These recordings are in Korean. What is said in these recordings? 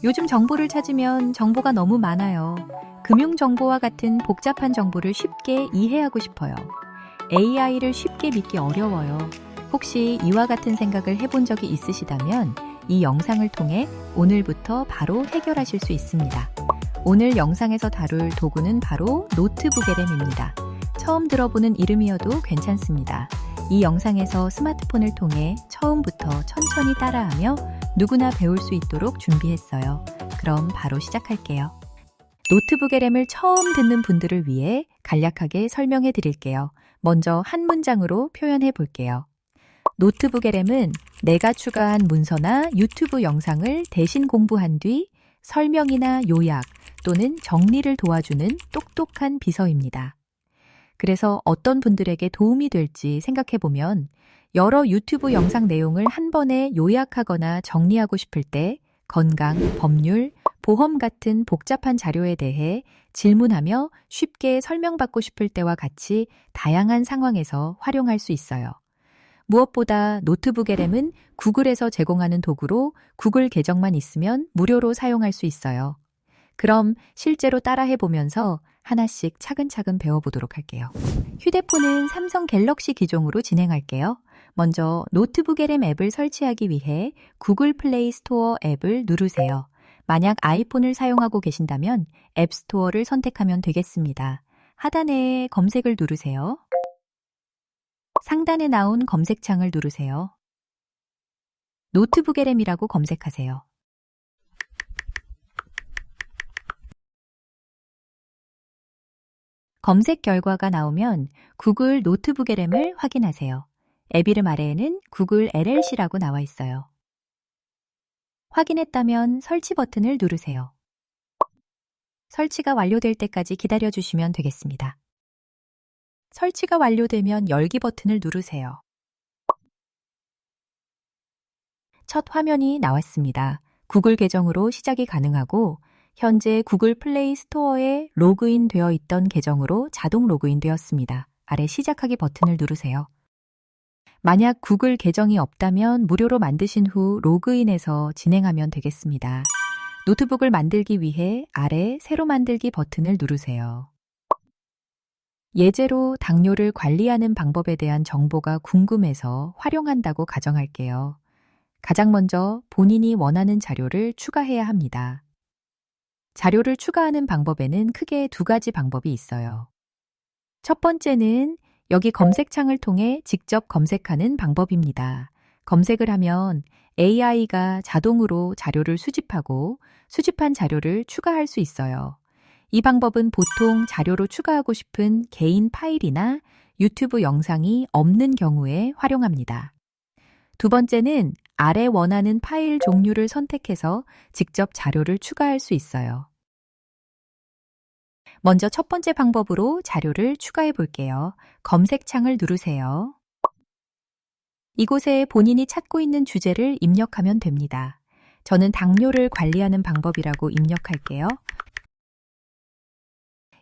요즘 정보를 찾으면 정보가 너무 많아요. 금융 정보와 같은 복잡한 정보를 쉽게 이해하고 싶어요. AI를 쉽게 믿기 어려워요. 혹시 이와 같은 생각을 해본 적이 있으시다면 이 영상을 통해 오늘부터 바로 해결하실 수 있습니다. 오늘 영상에서 다룰 도구는 바로 노트북 LM입니다. 처음 들어보는 이름이어도 괜찮습니다. 이 영상에서 스마트폰을 통해 처음부터 천천히 따라하며 누구나 배울 수 있도록 준비했어요. 그럼 바로 시작할게요. 노트북 LM을 처음 듣는 분들을 위해 간략하게 설명해 드릴게요. 먼저 한 문장으로 표현해 볼게요. 노트북 LM은 내가 추가한 문서나 유튜브 영상을 대신 공부한 뒤 설명이나 요약 또는 정리를 도와주는 똑똑한 비서입니다. 그래서 어떤 분들에게 도움이 될지 생각해 보면 여러 유튜브 영상 내용을 한 번에 요약하거나 정리하고 싶을 때 건강, 법률, 보험 같은 복잡한 자료에 대해 질문하며 쉽게 설명받고 싶을 때와 같이 다양한 상황에서 활용할 수 있어요. 무엇보다 노트북 LM은 구글에서 제공하는 도구로 구글 계정만 있으면 무료로 사용할 수 있어요. 그럼 실제로 따라해 보면서 하나씩 차근차근 배워보도록 할게요. 휴대폰은 삼성 갤럭시 기종으로 진행할게요. 먼저 노트북 LM 앱을 설치하기 위해 구글 플레이 스토어 앱을 누르세요. 만약 아이폰을 사용하고 계신다면 앱 스토어를 선택하면 되겠습니다. 하단에 검색을 누르세요. 상단에 나온 검색창을 누르세요. 노트북 LM이라고 검색하세요. 검색 결과가 나오면 구글 노트북 LM을 확인하세요. 앱 이름 아래에는 구글 LLC라고 나와 있어요. 확인했다면 설치 버튼을 누르세요. 설치가 완료될 때까지 기다려주시면 되겠습니다. 설치가 완료되면 열기 버튼을 누르세요. 첫 화면이 나왔습니다. 구글 계정으로 시작이 가능하고 현재 구글 플레이 스토어에 로그인 되어 있던 계정으로 자동 로그인 되었습니다. 아래 시작하기 버튼을 누르세요. 만약 구글 계정이 없다면 무료로 만드신 후 로그인해서 진행하면 되겠습니다. 노트북을 만들기 위해 아래 새로 만들기 버튼을 누르세요. 예제로 당뇨를 관리하는 방법에 대한 정보가 궁금해서 활용한다고 가정할게요. 가장 먼저 본인이 원하는 자료를 추가해야 합니다. 자료를 추가하는 방법에는 크게 두 가지 방법이 있어요. 첫 번째는 여기 검색창을 통해 직접 검색하는 방법입니다. 검색을 하면 AI가 자동으로 자료를 수집하고 수집한 자료를 추가할 수 있어요. 이 방법은 보통 자료로 추가하고 싶은 개인 파일이나 유튜브 영상이 없는 경우에 활용합니다. 두 번째는 아래 원하는 파일 종류를 선택해서 직접 자료를 추가할 수 있어요. 먼저 첫 번째 방법으로 자료를 추가해 볼게요. 검색창을 누르세요. 이곳에 본인이 찾고 있는 주제를 입력하면 됩니다. 저는 당뇨를 관리하는 방법이라고 입력할게요.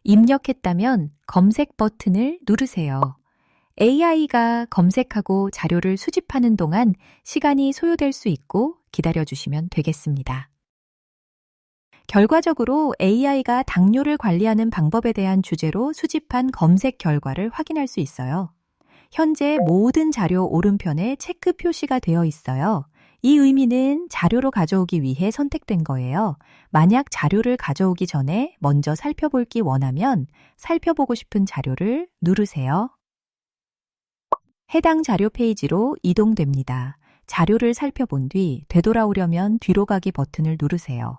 입력했다면 검색 버튼을 누르세요. AI가 검색하고 자료를 수집하는 동안 시간이 소요될 수 있고 기다려주시면 되겠습니다. 결과적으로 AI가 당뇨를 관리하는 방법에 대한 주제로 수집한 검색 결과를 확인할 수 있어요. 현재 모든 자료 오른편에 체크 표시가 되어 있어요. 이 의미는 자료로 가져오기 위해 선택된 거예요. 만약 자료를 가져오기 전에 먼저 살펴보기 원하면 살펴보고 싶은 자료를 누르세요. 해당 자료 페이지로 이동됩니다. 자료를 살펴본 뒤 되돌아오려면 뒤로 가기 버튼을 누르세요.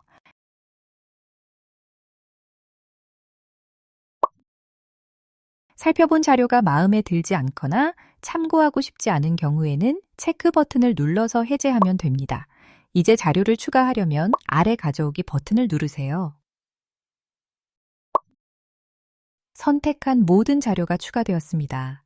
살펴본 자료가 마음에 들지 않거나 참고하고 싶지 않은 경우에는 체크 버튼을 눌러서 해제하면 됩니다. 이제 자료를 추가하려면 아래 가져오기 버튼을 누르세요. 선택한 모든 자료가 추가되었습니다.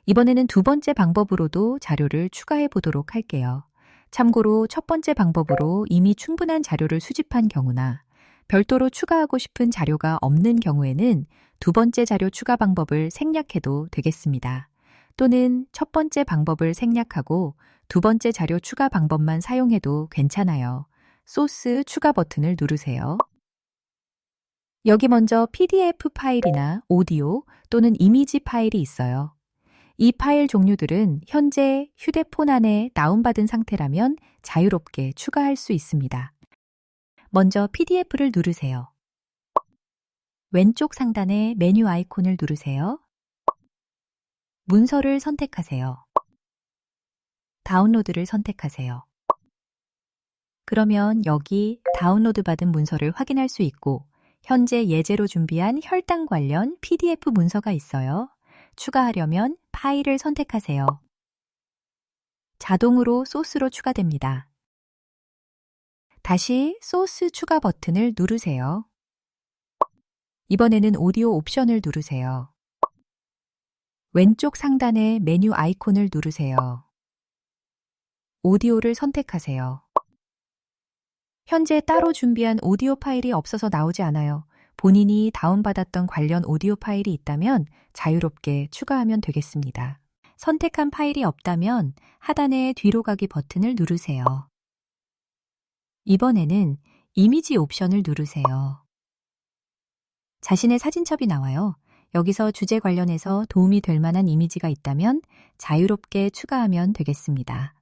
이번에는 두 번째 방법으로도 자료를 추가해 보도록 할게요. 참고로 첫 번째 방법으로 이미 충분한 자료를 수집한 경우나 별도로 추가하고 싶은 자료가 없는 경우에는 두 번째 자료 추가 방법을 생략해도 되겠습니다. 또는 첫 번째 방법을 생략하고 두 번째 자료 추가 방법만 사용해도 괜찮아요. 소스 추가 버튼을 누르세요. 여기 먼저 PDF 파일이나 오디오 또는 이미지 파일이 있어요. 이 파일 종류들은 현재 휴대폰 안에 다운받은 상태라면 자유롭게 추가할 수 있습니다. 먼저 PDF를 누르세요. 왼쪽 상단의 메뉴 아이콘을 누르세요. 문서를 선택하세요. 다운로드를 선택하세요. 그러면 여기 다운로드 받은 문서를 확인할 수 있고 현재 예제로 준비한 혈당 관련 PDF 문서가 있어요. 추가하려면 파일을 선택하세요. 자동으로 소스로 추가됩니다. 다시 소스 추가 버튼을 누르세요. 이번에는 오디오 옵션을 누르세요. 왼쪽 상단의 메뉴 아이콘을 누르세요. 오디오를 선택하세요. 현재 따로 준비한 오디오 파일이 없어서 나오지 않아요. 본인이 다운받았던 관련 오디오 파일이 있다면 자유롭게 추가하면 되겠습니다. 선택한 파일이 없다면 하단의 뒤로 가기 버튼을 누르세요. 이번에는 이미지 옵션을 누르세요. 자신의 사진첩이 나와요. 여기서 주제 관련해서 도움이 될 만한 이미지가 있다면 자유롭게 추가하면 되겠습니다.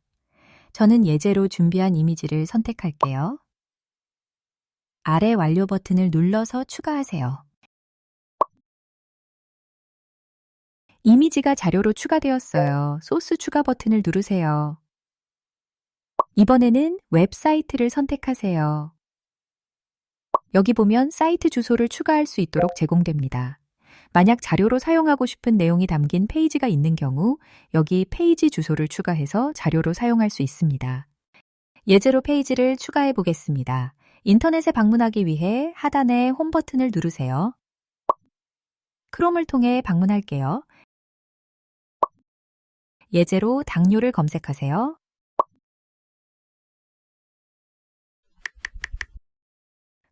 저는 예제로 준비한 이미지를 선택할게요. 아래 완료 버튼을 눌러서 추가하세요. 이미지가 자료로 추가되었어요. 소스 추가 버튼을 누르세요. 이번에는 웹사이트를 선택하세요. 여기 보면 사이트 주소를 추가할 수 있도록 제공됩니다. 만약 자료로 사용하고 싶은 내용이 담긴 페이지가 있는 경우 여기 페이지 주소를 추가해서 자료로 사용할 수 있습니다. 예제로 페이지를 추가해 보겠습니다. 인터넷에 방문하기 위해 하단의 홈 버튼을 누르세요. 크롬을 통해 방문할게요. 예제로 당뇨를 검색하세요.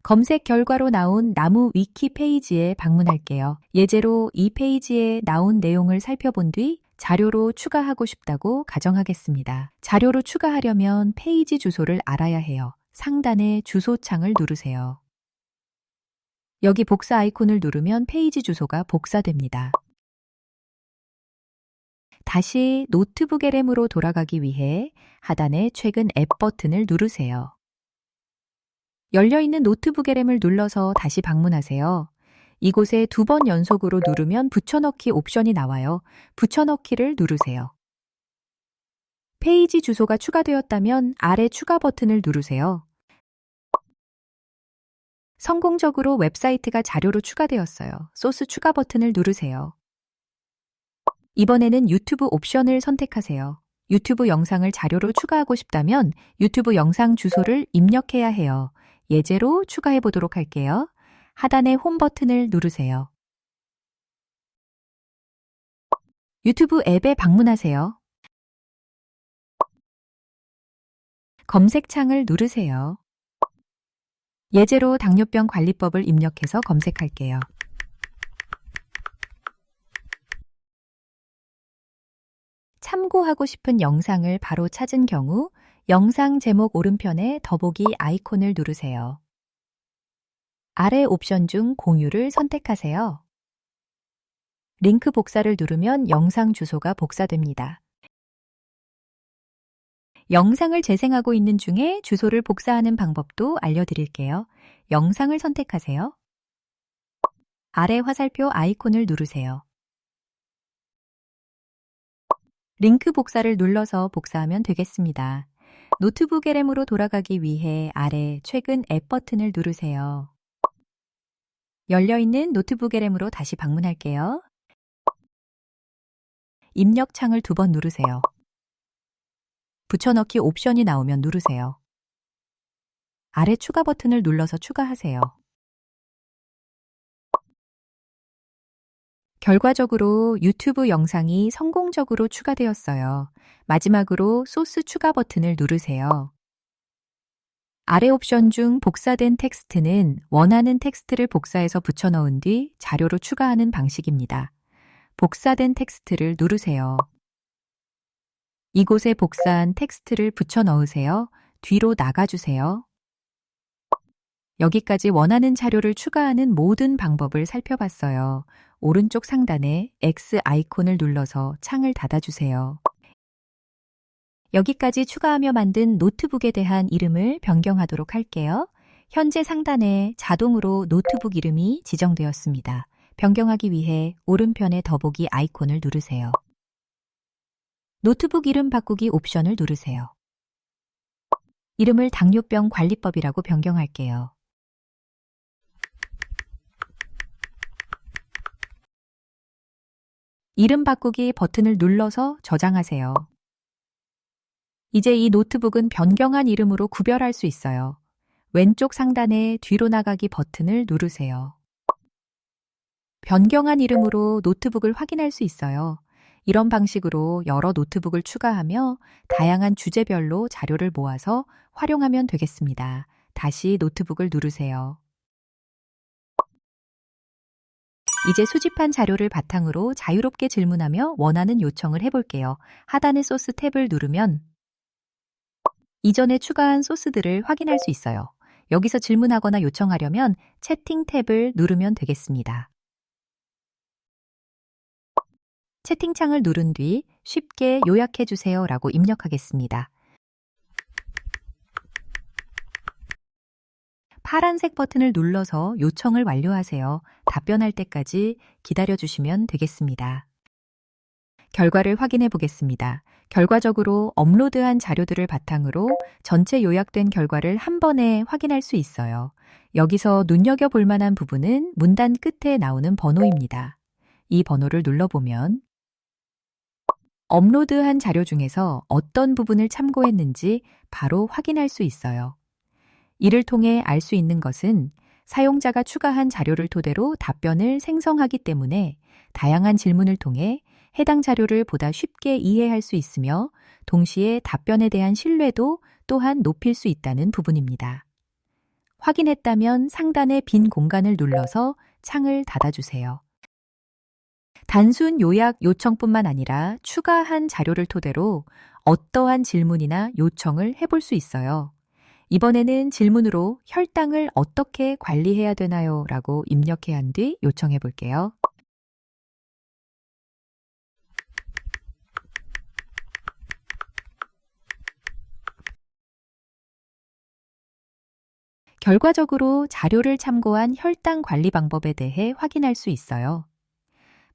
검색 결과로 나온 나무 위키 페이지에 방문할게요. 예제로 이 페이지에 나온 내용을 살펴본 뒤 자료로 추가하고 싶다고 가정하겠습니다. 자료로 추가하려면 페이지 주소를 알아야 해요. 상단의 주소창을 누르세요. 여기 복사 아이콘을 누르면 페이지 주소가 복사됩니다. 다시 노트북 LM으로 돌아가기 위해 하단의 최근 앱 버튼을 누르세요. 열려있는 노트북 LM을 눌러서 다시 방문하세요. 이곳에 2번 연속으로 누르면 붙여넣기 옵션이 나와요. 붙여넣기를 누르세요. 페이지 주소가 추가되었다면 아래 추가 버튼을 누르세요. 성공적으로 웹사이트가 자료로 추가되었어요. 소스 추가 버튼을 누르세요. 이번에는 유튜브 옵션을 선택하세요. 유튜브 영상을 자료로 추가하고 싶다면 유튜브 영상 주소를 입력해야 해요. 예제로 추가해 보도록 할게요. 하단의 홈 버튼을 누르세요. 유튜브 앱에 방문하세요. 검색창을 누르세요. 예제로 당뇨병 관리법을 입력해서 검색할게요. 참고하고 싶은 영상을 바로 찾은 경우 영상 제목 오른편에 더보기 아이콘을 누르세요. 아래 옵션 중 공유를 선택하세요. 링크 복사를 누르면 영상 주소가 복사됩니다. 영상을 재생하고 있는 중에 주소를 복사하는 방법도 알려드릴게요. 영상을 선택하세요. 아래 화살표 아이콘을 누르세요. 링크 복사를 눌러서 복사하면 되겠습니다. 노트북 LM으로 돌아가기 위해 아래 최근 앱 버튼을 누르세요. 열려있는 노트북 LM으로 다시 방문할게요. 입력 창을 2번 누르세요. 붙여넣기 옵션이 나오면 누르세요. 아래 추가 버튼을 눌러서 추가하세요. 결과적으로 유튜브 영상이 성공적으로 추가되었어요. 마지막으로 소스 추가 버튼을 누르세요. 아래 옵션 중 복사된 텍스트는 원하는 텍스트를 복사해서 붙여넣은 뒤 자료로 추가하는 방식입니다. 복사된 텍스트를 누르세요. 이곳에 복사한 텍스트를 붙여넣으세요. 뒤로 나가주세요. 여기까지 원하는 자료를 추가하는 모든 방법을 살펴봤어요. 오른쪽 상단에 X 아이콘을 눌러서 창을 닫아주세요. 여기까지 추가하며 만든 노트북에 대한 이름을 변경하도록 할게요. 현재 상단에 자동으로 노트북 이름이 지정되었습니다. 변경하기 위해 오른편의 더보기 아이콘을 누르세요. 노트북 이름 바꾸기 옵션을 누르세요. 이름을 당뇨병 관리법이라고 변경할게요. 이름 바꾸기 버튼을 눌러서 저장하세요. 이제 이 노트북은 변경한 이름으로 구별할 수 있어요. 왼쪽 상단의 뒤로 나가기 버튼을 누르세요. 변경한 이름으로 노트북을 확인할 수 있어요. 이런 방식으로 여러 노트북을 추가하며 다양한 주제별로 자료를 모아서 활용하면 되겠습니다. 다시 노트북을 누르세요. 이제 수집한 자료를 바탕으로 자유롭게 질문하며 원하는 요청을 해볼게요. 하단의 소스 탭을 누르면 이전에 추가한 소스들을 확인할 수 있어요. 여기서 질문하거나 요청하려면 채팅 탭을 누르면 되겠습니다. 채팅창을 누른 뒤 쉽게 요약해주세요 라고 입력하겠습니다. 파란색 버튼을 눌러서 요청을 완료하세요. 답변할 때까지 기다려주시면 되겠습니다. 결과를 확인해 보겠습니다. 결과적으로 업로드한 자료들을 바탕으로 전체 요약된 결과를 한 번에 확인할 수 있어요. 여기서 눈여겨볼 만한 부분은 문단 끝에 나오는 번호입니다. 이 번호를 눌러보면 업로드한 자료 중에서 어떤 부분을 참고했는지 바로 확인할 수 있어요. 이를 통해 알 수 있는 것은 사용자가 추가한 자료를 토대로 답변을 생성하기 때문에 다양한 질문을 통해 해당 자료를 보다 쉽게 이해할 수 있으며 동시에 답변에 대한 신뢰도 또한 높일 수 있다는 부분입니다. 확인했다면 상단의 빈 공간을 눌러서 창을 닫아주세요. 단순 요약 요청뿐만 아니라 추가한 자료를 토대로 어떠한 질문이나 요청을 해볼 수 있어요. 이번에는 질문으로 혈당을 어떻게 관리해야 되나요? 라고 입력해 한 뒤 요청해 볼게요. 결과적으로 자료를 참고한 혈당 관리 방법에 대해 확인할 수 있어요.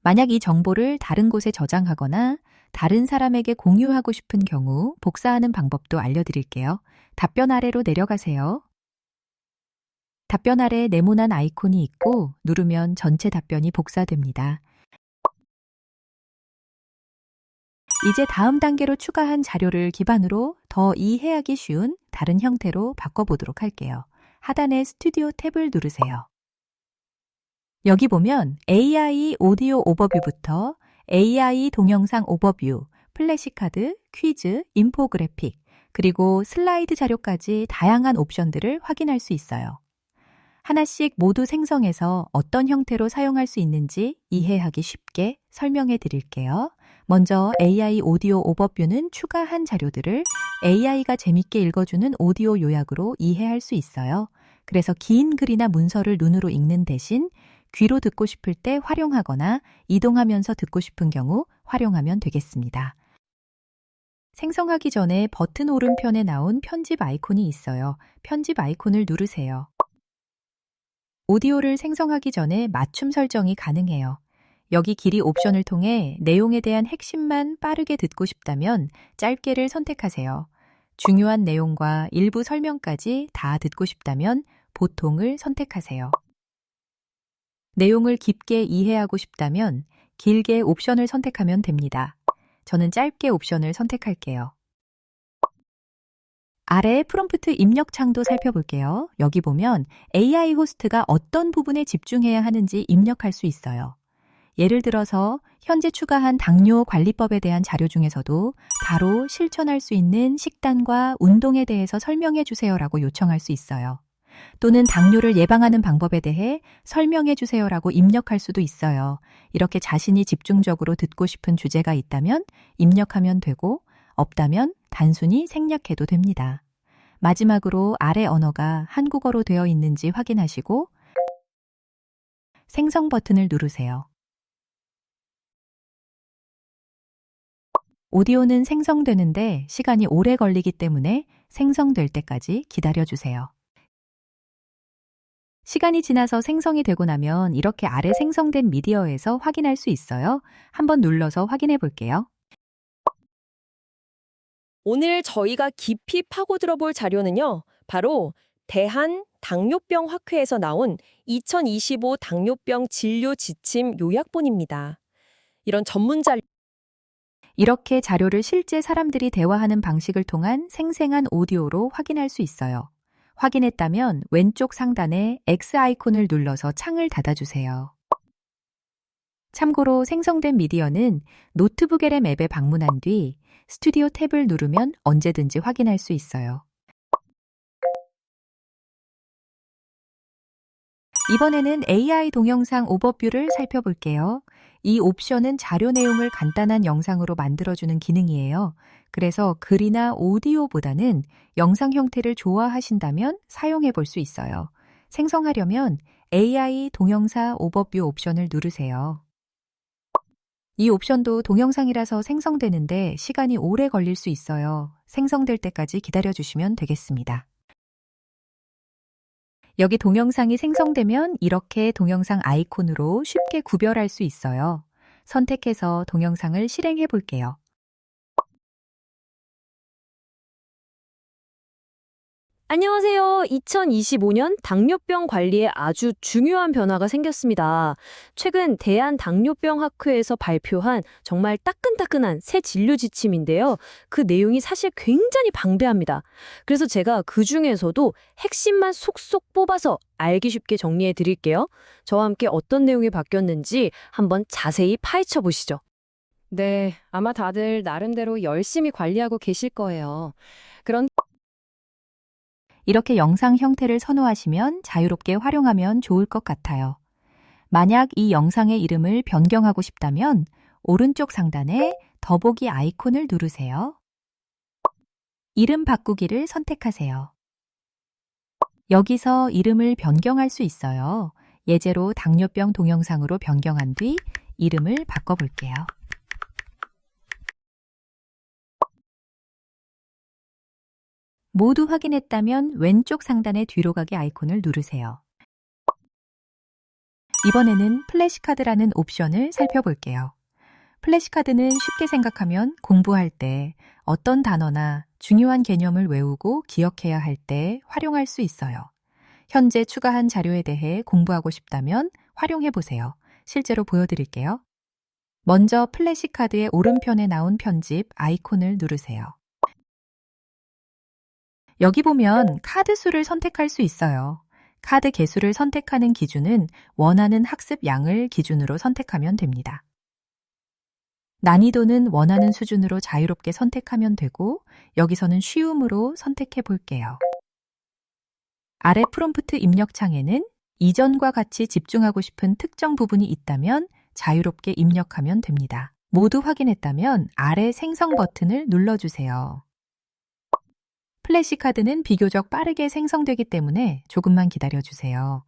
만약 이 정보를 다른 곳에 저장하거나 다른 사람에게 공유하고 싶은 경우 복사하는 방법도 알려드릴게요. 답변 아래로 내려가세요. 답변 아래 네모난 아이콘이 있고 누르면 전체 답변이 복사됩니다. 이제 다음 단계로 추가한 자료를 기반으로 더 이해하기 쉬운 다른 형태로 바꿔보도록 할게요. 하단의 스튜디오 탭을 누르세요. 여기 보면 AI 오디오 오버뷰부터 AI 동영상 오버뷰, 플래시카드, 퀴즈, 인포그래픽, 그리고 슬라이드 자료까지 다양한 옵션들을 확인할 수 있어요. 하나씩 모두 생성해서 어떤 형태로 사용할 수 있는지 이해하기 쉽게 설명해 드릴게요. 먼저 AI 오디오 오버뷰는 추가한 자료들을 AI가 재밌게 읽어주는 오디오 요약으로 이해할 수 있어요. 그래서 긴 글이나 문서를 눈으로 읽는 대신 귀로 듣고 싶을 때 활용하거나 이동하면서 듣고 싶은 경우 활용하면 되겠습니다. 생성하기 전에 버튼 오른편에 나온 편집 아이콘이 있어요. 편집 아이콘을 누르세요. 오디오를 생성하기 전에 맞춤 설정이 가능해요. 여기 길이 옵션을 통해 내용에 대한 핵심만 빠르게 듣고 싶다면 짧게를 선택하세요. 중요한 내용과 일부 설명까지 다 듣고 싶다면 보통을 선택하세요. 내용을 깊게 이해하고 싶다면 길게 옵션을 선택하면 됩니다. 저는 짧게 옵션을 선택할게요. 아래 프롬프트 입력 창도 살펴볼게요. 여기 보면 AI 호스트가 어떤 부분에 집중해야 하는지 입력할 수 있어요. 예를 들어서 현재 추가한 당뇨 관리법에 대한 자료 중에서도 바로 실천할 수 있는 식단과 운동에 대해서 설명해 주세요라고 요청할 수 있어요. 또는 당뇨를 예방하는 방법에 대해 설명해 주세요라고 입력할 수도 있어요. 이렇게 자신이 집중적으로 듣고 싶은 주제가 있다면 입력하면 되고 없다면 단순히 생략해도 됩니다. 마지막으로 아래 언어가 한국어로 되어 있는지 확인하시고 생성 버튼을 누르세요. 오디오는 생성되는데 시간이 오래 걸리기 때문에 생성될 때까지 기다려주세요. 시간이 지나서 생성이 되고 나면 이렇게 아래 생성된 미디어에서 확인할 수 있어요. 한번 눌러서 확인해 볼게요. 오늘 저희가 깊이 파고들어 볼 자료는요. 바로 대한당뇨병학회에서 나온 2025 당뇨병 진료 지침 요약본입니다. 이런 전문 자료 이렇게 자료를 실제 사람들이 대화하는 방식을 통한 생생한 오디오로 확인할 수 있어요. 확인했다면 왼쪽 상단에 X 아이콘을 눌러서 창을 닫아주세요. 참고로 생성된 미디어는 노트북 LM 앱에 방문한 뒤 스튜디오 탭을 누르면 언제든지 확인할 수 있어요. 이번에는 AI 동영상 오버뷰를 살펴볼게요. 이 옵션은 자료 내용을 간단한 영상으로 만들어주는 기능이에요. 그래서 글이나 오디오보다는 영상 형태를 좋아하신다면 사용해 볼 수 있어요. 생성하려면 AI 동영상 오버뷰 옵션을 누르세요. 이 옵션도 동영상이라서 생성되는데 시간이 오래 걸릴 수 있어요. 생성될 때까지 기다려주시면 되겠습니다. 여기 동영상이 생성되면 이렇게 동영상 아이콘으로 쉽게 구별할 수 있어요. 선택해서 동영상을 실행해 볼게요. 안녕하세요. 2025년 당뇨병 관리에 아주 중요한 변화가 생겼습니다. 최근 대한당뇨병학회에서 발표한 정말 따끈따끈한 새 진료 지침인데요. 그 내용이 사실 굉장히 방대합니다. 그래서 제가 그 중에서도 핵심만 속속 뽑아서 알기 쉽게 정리해 드릴게요. 저와 함께 어떤 내용이 바뀌었는지 한번 자세히 파헤쳐 보시죠. 네, 아마 다들 나름대로 열심히 관리하고 계실 거예요. 그런 이렇게 영상 형태를 선호하시면 자유롭게 활용하면 좋을 것 같아요. 만약 이 영상의 이름을 변경하고 싶다면 오른쪽 상단에 더보기 아이콘을 누르세요. 이름 바꾸기를 선택하세요. 여기서 이름을 변경할 수 있어요. 예제로 당뇨병 동영상으로 변경한 뒤 이름을 바꿔볼게요. 모두 확인했다면 왼쪽 상단의 뒤로 가기 아이콘을 누르세요. 이번에는 플래시카드라는 옵션을 살펴볼게요. 플래시카드는 쉽게 생각하면 공부할 때 어떤 단어나 중요한 개념을 외우고 기억해야 할 때 활용할 수 있어요. 현재 추가한 자료에 대해 공부하고 싶다면 활용해 보세요. 실제로 보여드릴게요. 먼저 플래시카드의 오른편에 나온 편집 아이콘을 누르세요. 여기 보면 카드 수를 선택할 수 있어요. 카드 개수를 선택하는 기준은 원하는 학습 양을 기준으로 선택하면 됩니다. 난이도는 원하는 수준으로 자유롭게 선택하면 되고 여기서는 쉬움으로 선택해 볼게요. 아래 프롬프트 입력창에는 이전과 같이 집중하고 싶은 특정 부분이 있다면 자유롭게 입력하면 됩니다. 모두 확인했다면 아래 생성 버튼을 눌러주세요. 플래시카드는 비교적 빠르게 생성되기 때문에 조금만 기다려주세요.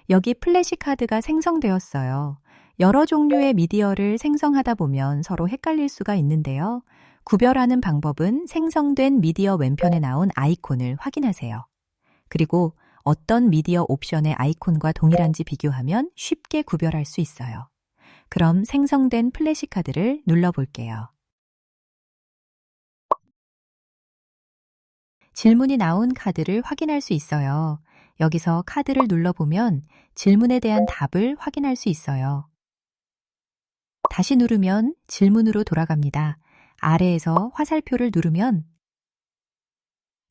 여기 플래시카드가 생성되었어요. 여러 종류의 미디어를 생성하다 보면 서로 헷갈릴 수가 있는데요. 구별하는 방법은 생성된 미디어 왼편에 나온 아이콘을 확인하세요. 그리고 어떤 미디어 옵션의 아이콘과 동일한지 비교하면 쉽게 구별할 수 있어요. 그럼 생성된 플래시카드를 눌러볼게요. 질문이 나온 카드를 확인할 수 있어요. 여기서 카드를 눌러보면 질문에 대한 답을 확인할 수 있어요. 다시 누르면 질문으로 돌아갑니다. 아래에서 화살표를 누르면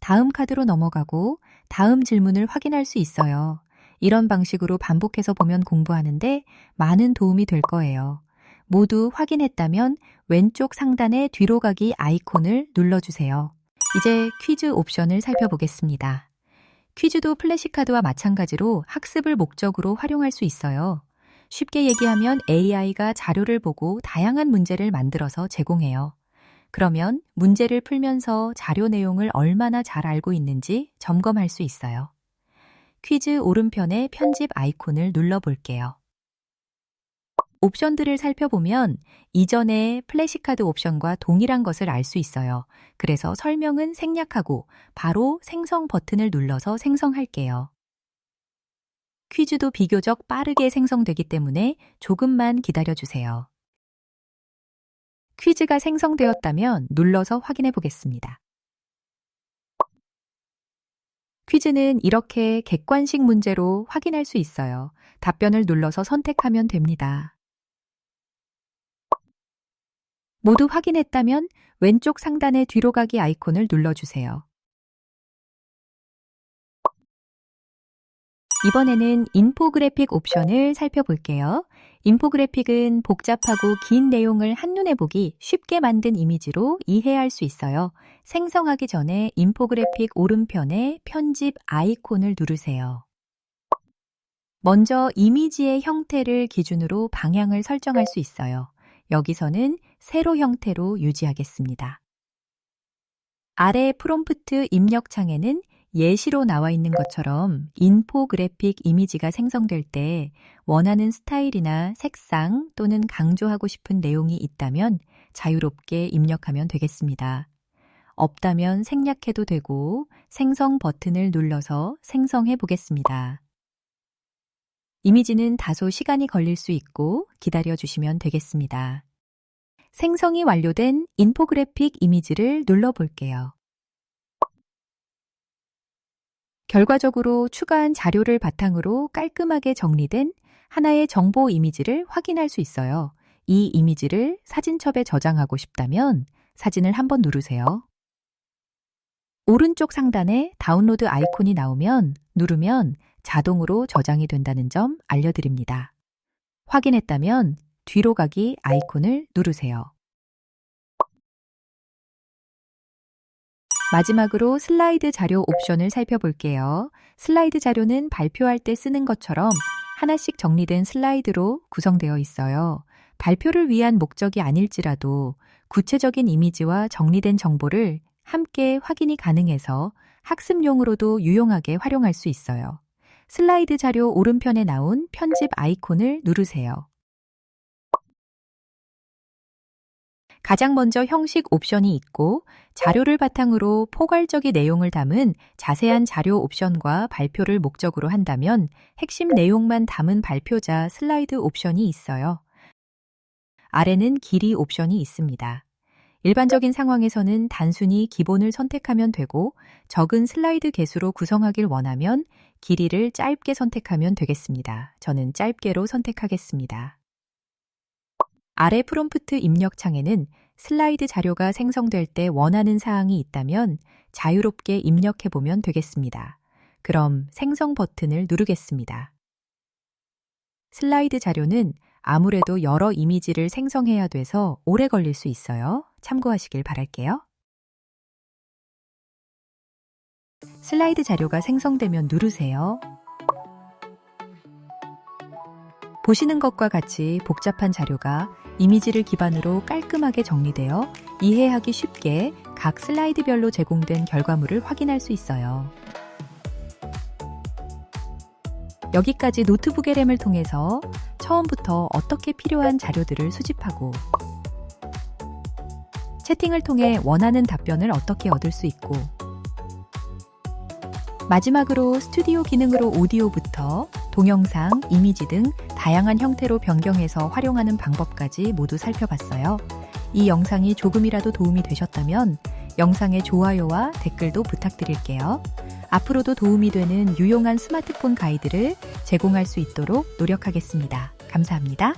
다음 카드로 넘어가고 다음 질문을 확인할 수 있어요. 이런 방식으로 반복해서 보면 공부하는데 많은 도움이 될 거예요. 모두 확인했다면 왼쪽 상단의 뒤로 가기 아이콘을 눌러주세요. 이제 퀴즈 옵션을 살펴보겠습니다. 퀴즈도 플래시카드와 마찬가지로 학습을 목적으로 활용할 수 있어요. 쉽게 얘기하면 AI가 자료를 보고 다양한 문제를 만들어서 제공해요. 그러면 문제를 풀면서 자료 내용을 얼마나 잘 알고 있는지 점검할 수 있어요. 퀴즈 오른편의 편집 아이콘을 눌러볼게요. 옵션들을 살펴보면 이전의 플래시카드 옵션과 동일한 것을 알 수 있어요. 그래서 설명은 생략하고 바로 생성 버튼을 눌러서 생성할게요. 퀴즈도 비교적 빠르게 생성되기 때문에 조금만 기다려주세요. 퀴즈가 생성되었다면 눌러서 확인해 보겠습니다. 퀴즈는 이렇게 객관식 문제로 확인할 수 있어요. 답변을 눌러서 선택하면 됩니다. 모두 확인했다면 왼쪽 상단의 뒤로 가기 아이콘을 눌러주세요. 이번에는 인포그래픽 옵션을 살펴볼게요. 인포그래픽은 복잡하고 긴 내용을 한눈에 보기 쉽게 만든 이미지로 이해할 수 있어요. 생성하기 전에 인포그래픽 오른편에 편집 아이콘을 누르세요. 먼저 이미지의 형태를 기준으로 방향을 설정할 수 있어요. 여기서는 세로 형태로 유지하겠습니다. 아래 프롬프트 입력 창에는 예시로 나와 있는 것처럼 인포그래픽 이미지가 생성될 때 원하는 스타일이나 색상 또는 강조하고 싶은 내용이 있다면 자유롭게 입력하면 되겠습니다. 없다면 생략해도 되고 생성 버튼을 눌러서 생성해 보겠습니다. 이미지는 다소 시간이 걸릴 수 있고 기다려 주시면 되겠습니다. 생성이 완료된 인포그래픽 이미지를 눌러볼게요. 결과적으로 추가한 자료를 바탕으로 깔끔하게 정리된 하나의 정보 이미지를 확인할 수 있어요. 이 이미지를 사진첩에 저장하고 싶다면 사진을 한번 누르세요. 오른쪽 상단에 다운로드 아이콘이 나오면 누르면 자동으로 저장이 된다는 점 알려드립니다. 확인했다면 뒤로 가기 아이콘을 누르세요. 마지막으로 슬라이드 자료 옵션을 살펴볼게요. 슬라이드 자료는 발표할 때 쓰는 것처럼 하나씩 정리된 슬라이드로 구성되어 있어요. 발표를 위한 목적이 아닐지라도 구체적인 이미지와 정리된 정보를 함께 확인이 가능해서 학습용으로도 유용하게 활용할 수 있어요. 슬라이드 자료 오른편에 나온 편집 아이콘을 누르세요. 가장 먼저 형식 옵션이 있고 자료를 바탕으로 포괄적인 내용을 담은 자세한 자료 옵션과 발표를 목적으로 한다면 핵심 내용만 담은 발표자 슬라이드 옵션이 있어요. 아래는 길이 옵션이 있습니다. 일반적인 상황에서는 단순히 기본을 선택하면 되고 적은 슬라이드 개수로 구성하길 원하면 길이를 짧게 선택하면 되겠습니다. 저는 짧게로 선택하겠습니다. 아래 프롬프트 입력 창에는 슬라이드 자료가 생성될 때 원하는 사항이 있다면 자유롭게 입력해보면 되겠습니다. 그럼 생성 버튼을 누르겠습니다. 슬라이드 자료는 아무래도 여러 이미지를 생성해야 돼서 오래 걸릴 수 있어요. 참고하시길 바랄게요. 슬라이드 자료가 생성되면 누르세요. 보시는 것과 같이 복잡한 자료가 이미지를 기반으로 깔끔하게 정리되어 이해하기 쉽게 각 슬라이드별로 제공된 결과물을 확인할 수 있어요. 여기까지 노트북의 램을 통해서 처음부터 어떻게 필요한 자료들을 수집하고 채팅을 통해 원하는 답변을 어떻게 얻을 수 있고 마지막으로 스튜디오 기능으로 오디오부터 동영상, 이미지 등 다양한 형태로 변경해서 활용하는 방법까지 모두 살펴봤어요. 이 영상이 조금이라도 도움이 되셨다면 영상의 좋아요와 댓글도 부탁드릴게요. 앞으로도 도움이 되는 유용한 스마트폰 가이드를 제공할 수 있도록 노력하겠습니다. 감사합니다.